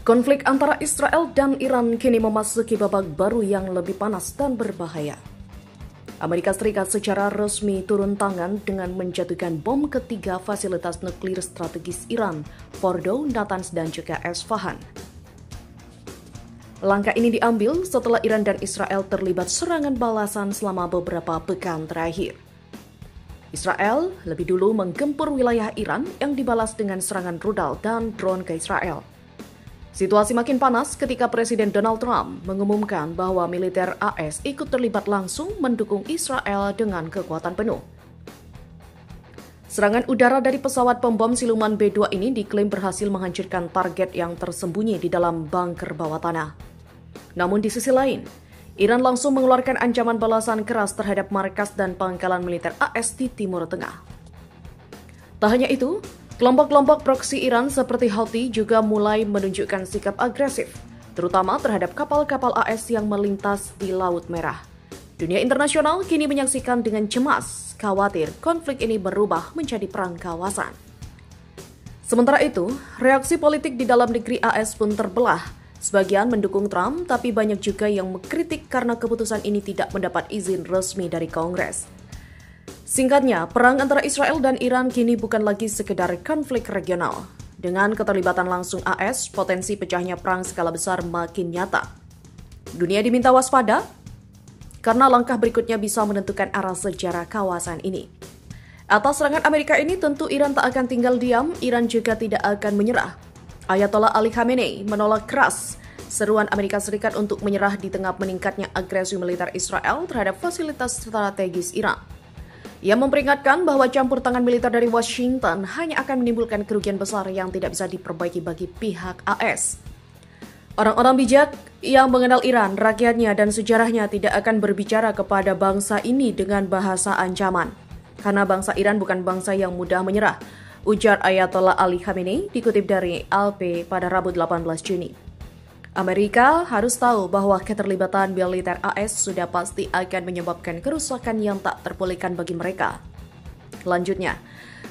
Konflik antara Israel dan Iran kini memasuki babak baru yang lebih panas dan berbahaya. Amerika Serikat secara resmi turun tangan dengan menjatuhkan bom ketiga fasilitas nuklir strategis Iran, Fordo, Natanz, dan juga Esfahan. Langkah ini diambil setelah Iran dan Israel terlibat serangan balasan selama beberapa pekan terakhir. Israel lebih dulu menggempur wilayah Iran yang dibalas dengan serangan rudal dan drone ke Israel. Situasi makin panas ketika Presiden Donald Trump mengumumkan bahwa militer AS ikut terlibat langsung mendukung Israel dengan kekuatan penuh. Serangan udara dari pesawat pembom siluman B-2 ini diklaim berhasil menghancurkan target yang tersembunyi di dalam bunker bawah tanah. Namun di sisi lain, Iran langsung mengeluarkan ancaman balasan keras terhadap markas dan pangkalan militer AS di Timur Tengah. Tak hanya itu, kelompok-kelompok proksi Iran seperti Houthi juga mulai menunjukkan sikap agresif, terutama terhadap kapal-kapal AS yang melintas di Laut Merah. Dunia internasional kini menyaksikan dengan cemas, khawatir konflik ini berubah menjadi perang kawasan. Sementara itu, reaksi politik di dalam negeri AS pun terbelah. Sebagian mendukung Trump, tapi banyak juga yang mengkritik karena keputusan ini tidak mendapat izin resmi dari Kongres. Singkatnya, perang antara Israel dan Iran kini bukan lagi sekedar konflik regional. Dengan keterlibatan langsung AS, potensi pecahnya perang skala besar makin nyata. Dunia diminta waspada karena langkah berikutnya bisa menentukan arah sejarah kawasan ini. Atas serangan Amerika ini tentu Iran tak akan tinggal diam, Iran juga tidak akan menyerah. Ayatollah Ali Khamenei menolak keras seruan Amerika Serikat untuk menyerah di tengah meningkatnya agresi militer Israel terhadap fasilitas strategis Iran. Ia memperingatkan bahwa campur tangan militer dari Washington hanya akan menimbulkan kerugian besar yang tidak bisa diperbaiki bagi pihak AS. Orang-orang bijak yang mengenal Iran, rakyatnya, dan sejarahnya tidak akan berbicara kepada bangsa ini dengan bahasa ancaman. Karena bangsa Iran bukan bangsa yang mudah menyerah, ujar Ayatollah Ali Khamenei dikutip dari ALP pada Rabu 18 Juni. Amerika harus tahu bahwa keterlibatan militer AS sudah pasti akan menyebabkan kerusakan yang tak terpulihkan bagi mereka. Lanjutnya,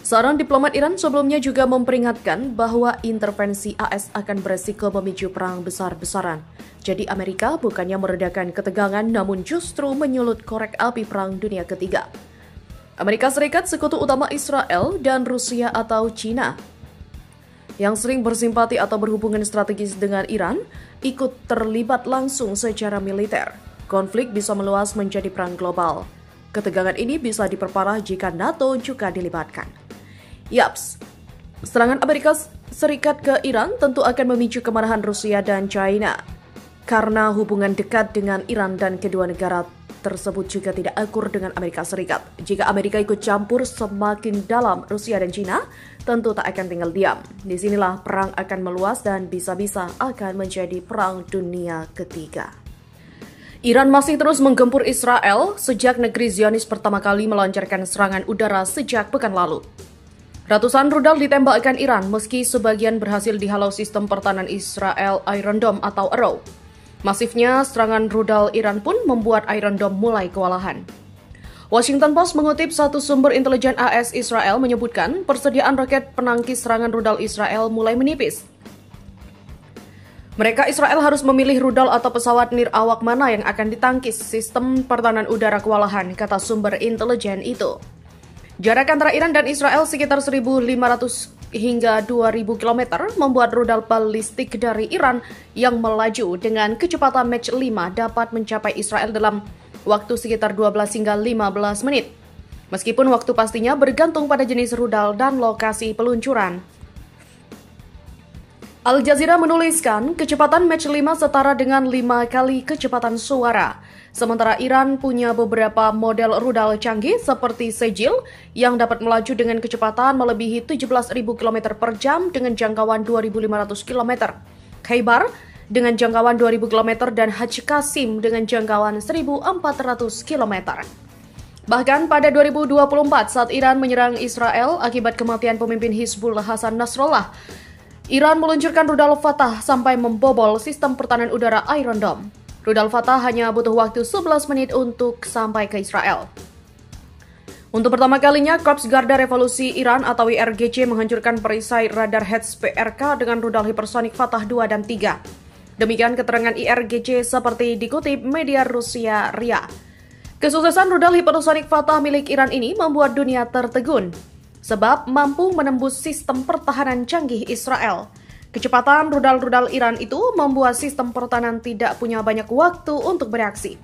seorang diplomat Iran sebelumnya juga memperingatkan bahwa intervensi AS akan beresiko memicu perang besar-besaran. Jadi Amerika bukannya meredakan ketegangan namun justru menyulut korek api Perang Dunia Ketiga. Amerika Serikat sekutu utama Israel dan Rusia atau China yang sering bersimpati atau berhubungan strategis dengan Iran, ikut terlibat langsung secara militer. Konflik bisa meluas menjadi perang global. Ketegangan ini bisa diperparah jika NATO juga dilibatkan. Yaps, serangan Amerika Serikat ke Iran tentu akan memicu kemarahan Rusia dan China. Karena hubungan dekat dengan Iran dan kedua negara tersebut juga tidak akur dengan Amerika Serikat. Jika Amerika ikut campur semakin dalam Rusia dan China, tentu tak akan tinggal diam. Disinilah perang akan meluas dan bisa-bisa akan menjadi perang dunia ketiga. Iran masih terus menggempur Israel sejak negeri Zionis pertama kali melancarkan serangan udara sejak pekan lalu. Ratusan rudal ditembakkan Iran meski sebagian berhasil dihalau sistem pertahanan Israel Iron Dome atau Arrow. Masifnya serangan rudal Iran pun membuat Iron Dome mulai kewalahan. Washington Post mengutip satu sumber intelijen AS Israel menyebutkan persediaan roket penangkis serangan rudal Israel mulai menipis. Mereka Israel harus memilih rudal atau pesawat nirawak mana yang akan ditangkis sistem pertahanan udara kewalahan, kata sumber intelijen itu. Jarak antara Iran dan Israel sekitar 1.500 hingga 2.000 km membuat rudal balistik dari Iran yang melaju dengan kecepatan Mach 5 dapat mencapai Israel dalam waktu sekitar 12 hingga 15 menit. Meskipun waktu pastinya bergantung pada jenis rudal dan lokasi peluncuran. Al Jazeera menuliskan kecepatan Mach 5 setara dengan 5 kali kecepatan suara. Sementara Iran punya beberapa model rudal canggih seperti Sejil yang dapat melaju dengan kecepatan melebihi 17.000 km per jam dengan jangkauan 2.500 km. Khaybar dengan jangkauan 2.000 km dan Haj Qasim dengan jangkauan 1.400 km. Bahkan pada 2024 saat Iran menyerang Israel akibat kematian pemimpin Hizbullah Hasan Nasrallah, Iran meluncurkan rudal Fatah sampai membobol sistem pertahanan udara Iron Dome. Rudal Fatah hanya butuh waktu 11 menit untuk sampai ke Israel. Untuk pertama kalinya, Korps Garda Revolusi Iran atau IRGC menghancurkan perisai radar HETS PRK dengan rudal hipersonik Fatah 2 dan 3. Demikian keterangan IRGC seperti dikutip media Rusia RIA. Kesuksesan rudal hipersonik Fatah milik Iran ini membuat dunia tertegun, sebab mampu menembus sistem pertahanan canggih Israel. Kecepatan rudal-rudal Iran itu membuat sistem pertahanan tidak punya banyak waktu untuk bereaksi.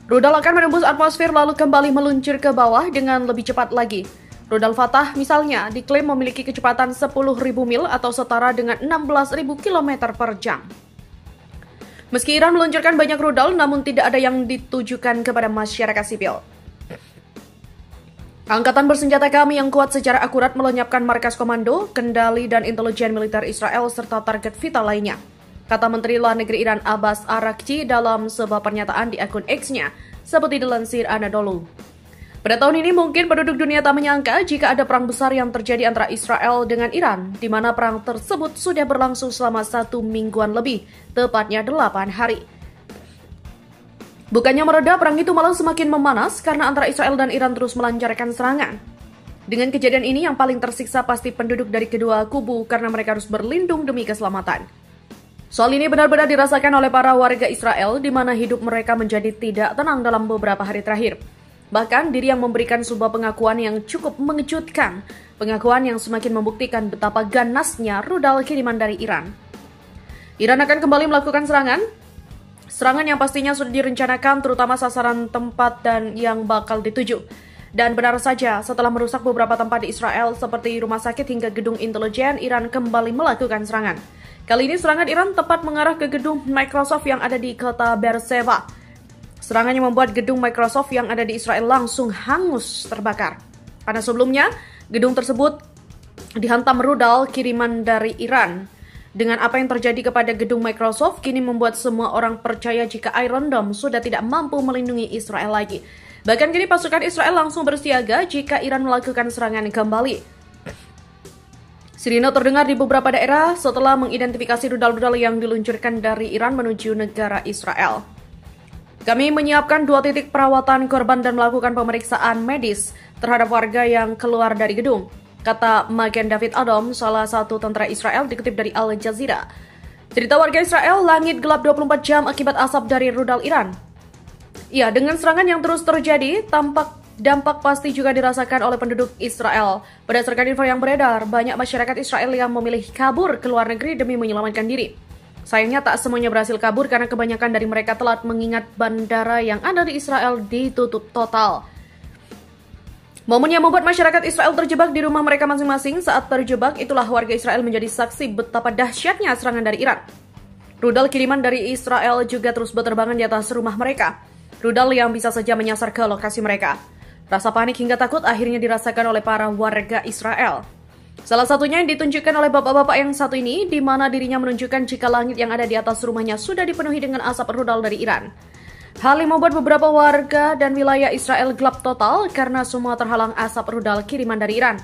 Rudal akan menembus atmosfer lalu kembali meluncur ke bawah dengan lebih cepat lagi. Rudal Fatah misalnya diklaim memiliki kecepatan 10.000 mil atau setara dengan 16.000 km per jam. Meski Iran meluncurkan banyak rudal, namun tidak ada yang ditujukan kepada masyarakat sipil. Angkatan bersenjata kami yang kuat secara akurat melenyapkan markas komando, kendali, dan intelijen militer Israel serta target vital lainnya, kata Menteri Luar Negeri Iran Abbas Araghchi dalam sebuah pernyataan di akun X-nya, seperti dilansir Anadolu. Pada tahun ini mungkin penduduk dunia tak menyangka jika ada perang besar yang terjadi antara Israel dengan Iran, di mana perang tersebut sudah berlangsung selama 1 mingguan lebih, tepatnya 8 hari. Bukannya mereda, perang itu malah semakin memanas karena antara Israel dan Iran terus melancarkan serangan. Dengan kejadian ini yang paling tersiksa pasti penduduk dari kedua kubu karena mereka harus berlindung demi keselamatan. Soal ini benar-benar dirasakan oleh para warga Israel di mana hidup mereka menjadi tidak tenang dalam beberapa hari terakhir. Bahkan diri yang memberikan sebuah pengakuan yang cukup mengejutkan, pengakuan yang semakin membuktikan betapa ganasnya rudal kiriman dari Iran. Iran akan kembali melakukan serangan yang pastinya sudah direncanakan, terutama sasaran tempat dan yang bakal dituju. Dan benar saja, setelah merusak beberapa tempat di Israel seperti rumah sakit hingga gedung intelijen, Iran kembali melakukan serangan. Kali ini serangan Iran tepat mengarah ke gedung Microsoft yang ada di kota Beersheba. Serangannya membuat gedung Microsoft yang ada di Israel langsung hangus terbakar. Karena sebelumnya, gedung tersebut dihantam rudal kiriman dari Iran. Dengan apa yang terjadi kepada gedung Microsoft, kini membuat semua orang percaya jika Iron Dome sudah tidak mampu melindungi Israel lagi. Bahkan kini pasukan Israel langsung bersiaga jika Iran melakukan serangan kembali. Sirine terdengar di beberapa daerah setelah mengidentifikasi rudal-rudal yang diluncurkan dari Iran menuju negara Israel. Kami menyiapkan 2 titik perawatan korban dan melakukan pemeriksaan medis terhadap warga yang keluar dari gedung, kata Magen David Adom, salah satu tentara Israel dikutip dari Al Jazeera. Cerita warga Israel, langit gelap 24 jam akibat asap dari rudal Iran. Ya, dengan serangan yang terus terjadi, dampak pasti juga dirasakan oleh penduduk Israel. Berdasarkan info yang beredar, banyak masyarakat Israel yang memilih kabur ke luar negeri demi menyelamatkan diri. Sayangnya tak semuanya berhasil kabur karena kebanyakan dari mereka telat mengingat bandara yang ada di Israel ditutup total. Momen yang membuat masyarakat Israel terjebak di rumah mereka masing-masing. Saat terjebak, itulah warga Israel menjadi saksi betapa dahsyatnya serangan dari Iran. Rudal kiriman dari Israel juga terus berterbangan di atas rumah mereka. Rudal yang bisa saja menyasar ke lokasi mereka. Rasa panik hingga takut akhirnya dirasakan oleh para warga Israel. Salah satunya yang ditunjukkan oleh bapak-bapak yang satu ini, di mana dirinya menunjukkan jika langit yang ada di atas rumahnya sudah dipenuhi dengan asap rudal dari Iran. Hal yang membuat beberapa warga dan wilayah Israel gelap total karena semua terhalang asap rudal kiriman dari Iran.